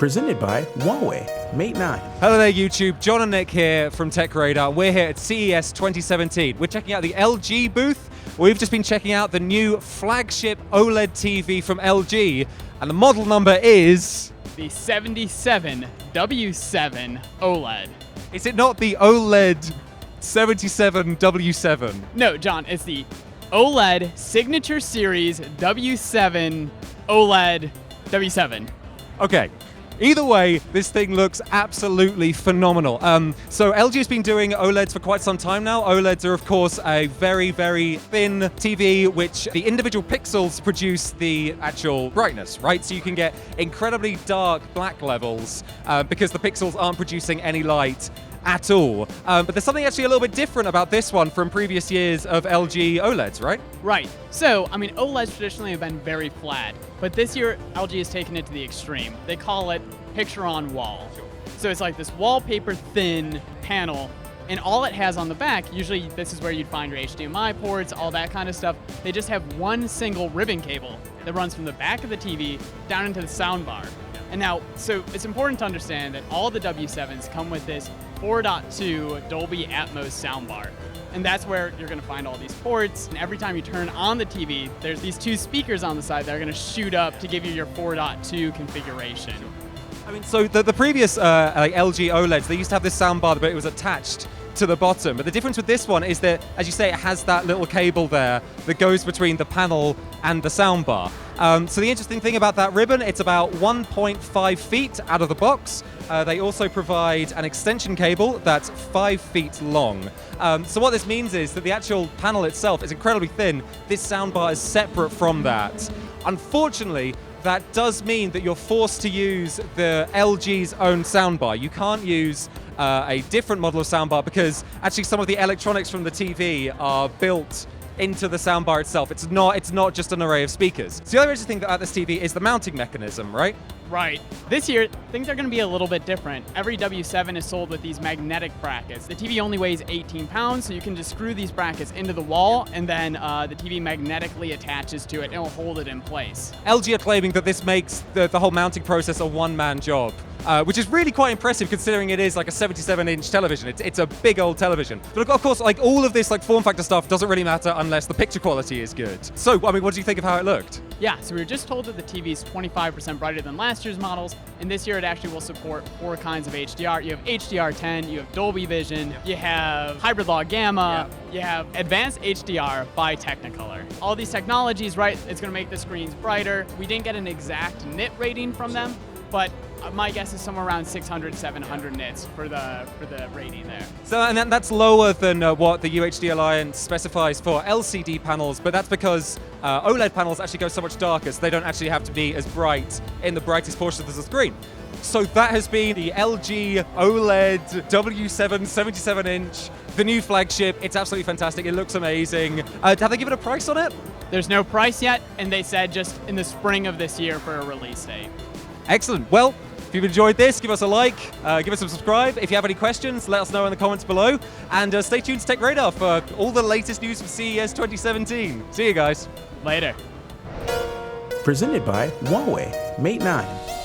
Presented by Huawei Mate 9. Hello there YouTube, John and Nick here from Techradar. We're here at CES 2017. We're checking out the LG booth. We've just been checking out the new flagship OLED TV from LG, and the model number is... the 77W7 OLED. Is it not the OLED 77W7? No, John, it's the OLED Signature Series W7 OLED W7. Okay. Either way, this thing looks absolutely phenomenal. So LG has been doing OLEDs for quite some time now. OLEDs are, of course, a very, very thin TV, which the individual pixels produce the actual brightness, right? So you can get incredibly dark black levels because the pixels aren't producing any light at all. But there's something actually a little bit different about this one from previous years of LG OLEDs, right? Right. So, I mean, OLEDs traditionally have been very flat, but this year LG has taken it to the extreme. They call it picture on wall. So it's like this wallpaper thin panel, and all it has on the back, usually this is where you'd find your HDMI ports, all that kind of stuff. They just have one single ribbon cable that runs from the back of the TV down into the soundbar. And now, so it's important to understand that all the W7s come with this 4.2 Dolby Atmos soundbar. And that's where you're going to find all these ports. And every time you turn on the TV, there's these two speakers on the side that are going to shoot up to give you your 4.2 configuration. I mean, so the previous like LG OLEDs, they used to have this soundbar, but it was attached to the bottom. But the difference with this one is that, as you say, it has that little cable there that goes between the panel and the soundbar. So the interesting thing about that ribbon, it's about 1.5 feet out of the box. They also provide an extension cable that's 5 feet long. So what this means is that the actual panel itself is incredibly thin. This soundbar is separate from that. Unfortunately, that does mean that you're forced to use the LG's own soundbar. You can't use a different model of soundbar because actually some of the electronics from the TV are built into the soundbar itself. It's not just an array of speakers. So the other interesting thing about this TV is the mounting mechanism, right? Right. This year, things are going to be a little bit different. Every W7 is sold with these magnetic brackets. The TV only weighs 18 pounds, so you can just screw these brackets into the wall, and then the TV magnetically attaches to it, and it will hold it in place. LG are claiming that this makes the whole mounting process a one-man job. Which is really quite impressive considering it is like a 77-inch television. It's a big old television. But of course, like all of this like form factor stuff doesn't really matter unless the picture quality is good. So, I mean, what do you think of how it looked? Yeah, so we were just told that the TV is 25% brighter than last year's models, and this year it actually will support 4 kinds of HDR. You have HDR10, you have Dolby Vision, you have Hybrid Log Gamma, you have Advanced HDR by Technicolor. All these technologies, right, it's going to make the screens brighter. We didn't get an exact nit rating from them, but my guess is somewhere around 600, 700 nits for the rating there. So, and that's lower than what the UHD Alliance specifies for LCD panels, but that's because OLED panels actually go so much darker, so they don't actually have to be as bright in the brightest portions of the screen. So that has been the LG OLED W7 77-inch, the new flagship. It's absolutely fantastic. It looks amazing. Have they given a price on it? There's no price yet, and they said just in the spring of this year for a release date. Excellent. Well, if you've enjoyed this, give us a like, give us a subscribe. If you have any questions, let us know in the comments below. And stay tuned to Techradar for all the latest news from CES 2017. See you guys. Later. Presented by Huawei Mate 9.